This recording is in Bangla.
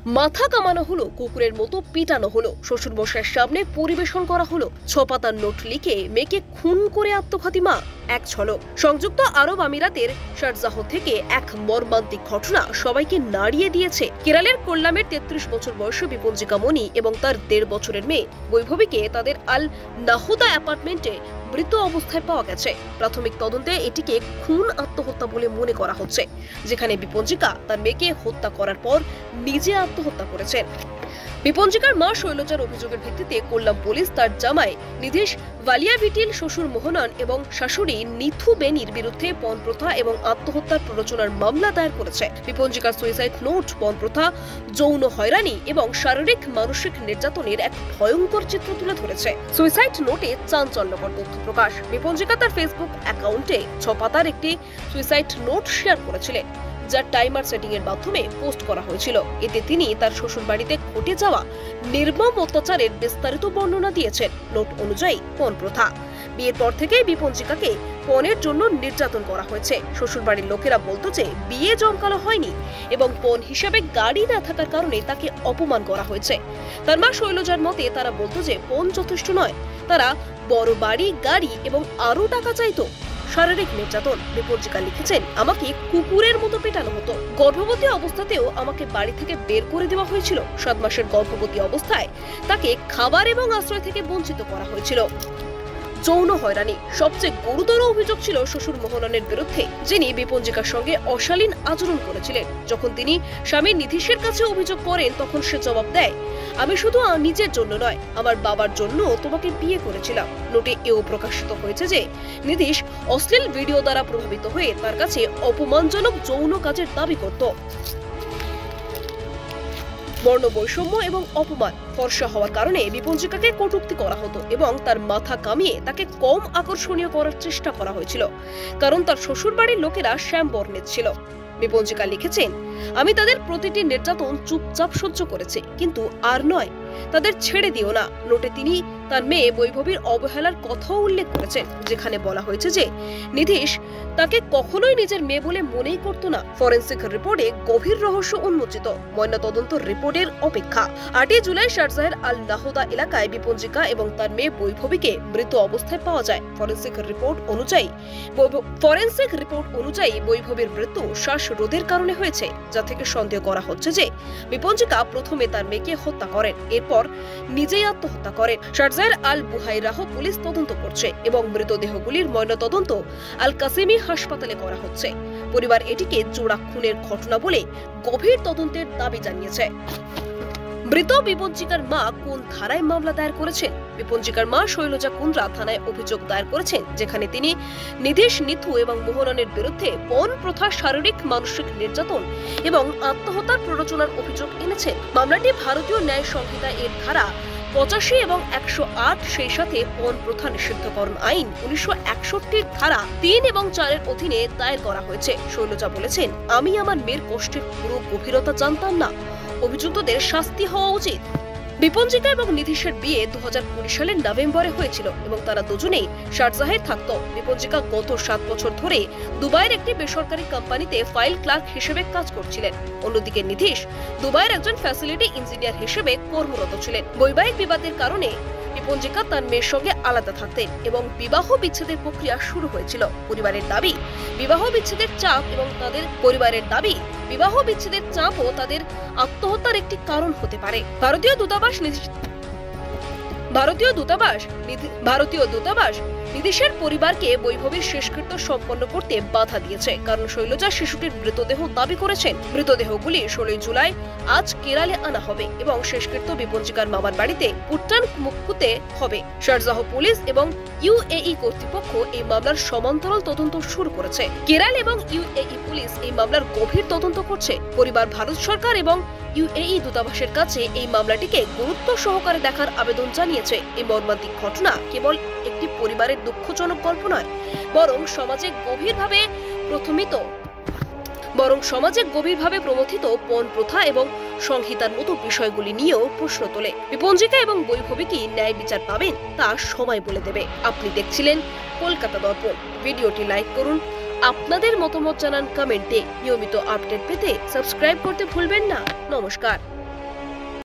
মাথা কামানো হলো, কুকুরের মতো পিটানো হলো, শ্বশুরমশাইয়ের সামনে পরিবেশন করা হলো, 6 পাতার নোট লিখে মেয়েকে খুন করে আত্মঘাতী মা। এক ঝলক। সংযুক্ত আরব আমিরাতের শারজাহ থেকে এক মর্মান্তিক ঘটনা সবাইকে নাড়িয়ে দিয়েছে। কেরালের কোল্লামের 33 বছর বয়সী বিপঞ্জিকা মণি এবং তার 1.5 বছরের মেয়ে বৈভবীকে তাদের আল নাহুদা অ্যাপার্টমেন্টে মৃত অবস্থায় পাওয়া গেছে। প্রাথমিক তদন্তে এটিকে খুন আত্মহত্যা বলে মনে করা হচ্ছে, যেখানে বিপঞ্জিকা তার মেয়েকে হত্যা করার পর নিজে আত্মহত্যা করেছেন। বিপঞ্জিকার মা শৈলজার অভিযোগের ভিত্তিতে কোল্লাম পুলিশ তার জামাই নিধেশ ভালিয়াভিটিল, শ্বশুর মোহনন এবং শাশুড়ি নিথু বেনির বিরুদ্ধে পণ প্রথা এবং আত্মহত্যার প্ররোচনার মামলা দায়ের করেছে। বিপঞ্জিকার সুইসাইড নোট পণ প্রথা, যৌন হয়রানি এবং শারীরিক মানসিক নির্যাতনের এক ভয়ঙ্কর চিত্র তুলে ধরেছে। সুইসাইড নোটে চাঞ্চল্যকর তথ্য প্রকাশ। বিপঞ্জিকা তার ফেসবুক অ্যাকাউন্টে 6 পাতার একটি সুইসাইড নোট শেয়ার করেছিলেন, যা টাইমার সেটিং এর মাধ্যমে পোস্ট করা হয়েছিল। এতে তিনি তার শ্বশুর বাড়িতে ঘটে যাওয়া নির্মম অত্যাচারের বিস্তারিত বর্ণনা দিয়েছেন। নোট অনুযায়ী পণ প্রথা। বিয়ের পর থেকেই বিপঞ্জিকাকে পণের জন্য নির্যাতন করা হয়েছে। শ্বশুর বাড়ির লোকেরা বলতো যে বিয়ে জমকালো হয়নি এবং পণ হিসেবে গাড়ি না থাকার কারণে তাকে অপমান করা হয়েছে। তার মা শৈলজার মতে তারা বলতো যে পণ যথেষ্ট নয়, তারা বড় বাড়ি, গাড়ি এবং আরো টাকা চাইতো। শারীরিক নির্যাতন। বিপঞ্জিকা লিখেছেন, আমাকে কুকুরের মতো পেটানো হতো। গর্ভবতী অবস্থাতেও আমাকে বাড়ি থেকে বের করে দেওয়া হয়েছিল। 7 মাসের গর্ভবতী অবস্থায় তাকে খাবার এবং আশ্রয় থেকে বঞ্চিত করা হয়েছিল। যৌন হয়রানি। সবচেয়ে গুরুতর অভিযোগ ছিল শ্বশুর মোহননের বিরুদ্ধে, যিনি বিপঞ্জিকার সঙ্গে অশালীন আচরণ করেছিলেন। যখন তিনি স্বামী নিধেশের কাছে অভিযোগ করেন, তখন সে জবাব দেয়, আমি শুধু নিজের জন্য নয়, আমার বাবার জন্য তোমাকে বিয়ে করেছিলাম। নোটে এও প্রকাশিত হয়েছে যে নিধেশ অশ্লীল ভিডিও দ্বারা প্রভাবিত হয়ে তার কাছে অপমানজনক যৌন কাজের দাবি করত। বর্ণ বৈষম্য এবং অপমান। ফর্সা হওয়ার কারণে বিপঞ্জিকাকে কটূক্তি করা হতো এবং তার মাথা কামিয়ে তাকে কম আকর্ষণীয় করার চেষ্টা করা হয়েছিল, কারণ তার শ্বশুর বাড়ির লোকেরা শ্যাম বর্ণের ছিল। বিপঞ্জিকা লিখেছেন, আমি তাদের প্রতিটি নির্যাতন চুপচাপ সহ্য করেছি, কিন্তু আর নয়, তাদের ছেড়ে দিও না। নোটে তিনি তার মেয়ে বৈভবীর অবহেলার কথাও উল্লেখ করেছেন, যেখানে বলা হয়েছে যে নিধেশ তাকে কখনোই নিজের মেয়ে বলে মনেই করত না। ফরেন্সিক রিপোর্টে গভীর রহস্য উন্মোচিত। ময়নাতদন্ত রিপোর্টের অপেক্ষা। 8 জুলাই শারজাহের আল নাহুদা এলাকায় বিপঞ্জিকা এবং তার মেয়ে বৈভবীকে মৃত অবস্থায় পাওয়া যায়। ফরেন্সিক রিপোর্ট অনুযায়ী বৈভবীর মৃত্যু শ্বাসরোধের কারণে হয়েছে, যা থেকে সন্দেহ করা হচ্ছে যে বিপঞ্জিকা প্রথমে তার মেয়েকে হত্যা করেন, এরপর নিজেই আত্মহত্যা করেন। শারজাহের আল বুহাইরাহ পুলিশ তদন্ত করছে এবং মৃতদেহগুলির ময়নাতদন্ত আল কাসেমি হাসপাতালে করা হচ্ছে। পরিবার এটিকে জোড়া খুনের ঘটনা বলে গভীর তদন্তের দাবি জানিয়েছে। মৃত বিপঞ্জিকার মা কোন ধারায় মামলা দায়ের করেছেন? বিপঞ্জিকার মা শৈলজা কুন্দ্রা থানায় অভিযোগ দায়ের করেছেন, যেখানে তিনি নিধেশ, নিথু এবং মোহননের বিরুদ্ধে পণ প্রথা, শারীরিক মানসিক নির্যাতন এবং আত্মহত্যার প্ররোচনার অভিযোগ এনেছেন। মামলাটি ভারতীয় ন্যায় সংহিতা এর ধারা 85 এবং 108, সেই সাথে পণ প্রথা নিষিদ্ধকরণ আইন 1961 ধারা 3 এবং 4 এর অধীনে দায়ের করা হয়েছে। শৈলজা বলেছেন, আমি আমার মেয়ের কষ্টের পুরো গভীরতা জানতাম না। অভিযুক্তদের শাস্তি হওয়া উচিত। বিপঞ্জিকা এবং নিধেশের বিয়ে 2020 সালের নভেম্বরে হয়েছিল এবং তারা দুজনেই শারজাহে থাকত। বিপঞ্জিকা গত 7 বছর ধরে দুবাইয়ের একটি বেসরকারি কোম্পানিতে ফাইল ক্লার্ক হিসেবে কাজ করছিলেন। অন্যদিকে নিধেশ দুবাইয়ের একজন ফ্যাসিলিটি ইঞ্জিনিয়ার হিসেবে কর্মরত ছিলেন। বৈবাহিক বিবাদের কারণে বিপঞ্জিকা তার মেয়ের সঙ্গে আলাদা থাকতেন এবং বিবাহ বিচ্ছেদের প্রক্রিয়া শুরু হয়েছিল। পরিবারের দাবি, বিবাহ বিচ্ছেদের চাপও তাদের আত্মহত্যার একটি কারণ হতে পারে। ভারতীয় দূতাবাস নিধেশের পরিবারকে বৈভবীর শেষকৃত্য সম্পন্ন করতে বাধা দিয়েছে, কারণ শৈলজা শিশুটির মৃতদেহ দাবি করেছেন। মৃতদেহগুলি 16 জুলাই আজ কেরালে আনা হবে এবং শেষকৃত্য বিপঞ্জিকার মামার বাড়িতে পুট্টান মুক্কুতে হবে। শারজাহ পুলিশ এবং ইউএই কর্তৃপক্ষ এই মামলার সমান্তরাল তদন্ত শুরু করেছে। কেরাল এবং ইউএই পুলিশ এই মামলার গভীর তদন্ত করছে। পরিবার ভারত সরকার এবং ইউএই দূতাবাসের কাছে এই মামলাটিকে গুরুত্ব সহকারে দেখার আবেদন জানিয়েছে। এই মর্মান্তিক ঘটনা কেবল একটি পরিবারের দুঃখজনক গল্প নয়, বরং সমাজে গভীরভাবে প্রমথিত পণ প্রথা এবং সংহিতার মতো বিষয়গুলি নিয়েও প্রশ্ন তোলে। বিপঞ্জিকা এবং বৈভবী কি ন্যায় বিচার পাবেন তা সময় বলে দেবে। আপনি দেখছিলেন কলকাতা দর্পণ। ভিডিওটি লাইক করুন, আপনাদের মতামত জানান কমেন্টে। নিয়মিত আপডেট পেতে সাবস্ক্রাইব করতে ভুলবেন না। নমস্কার।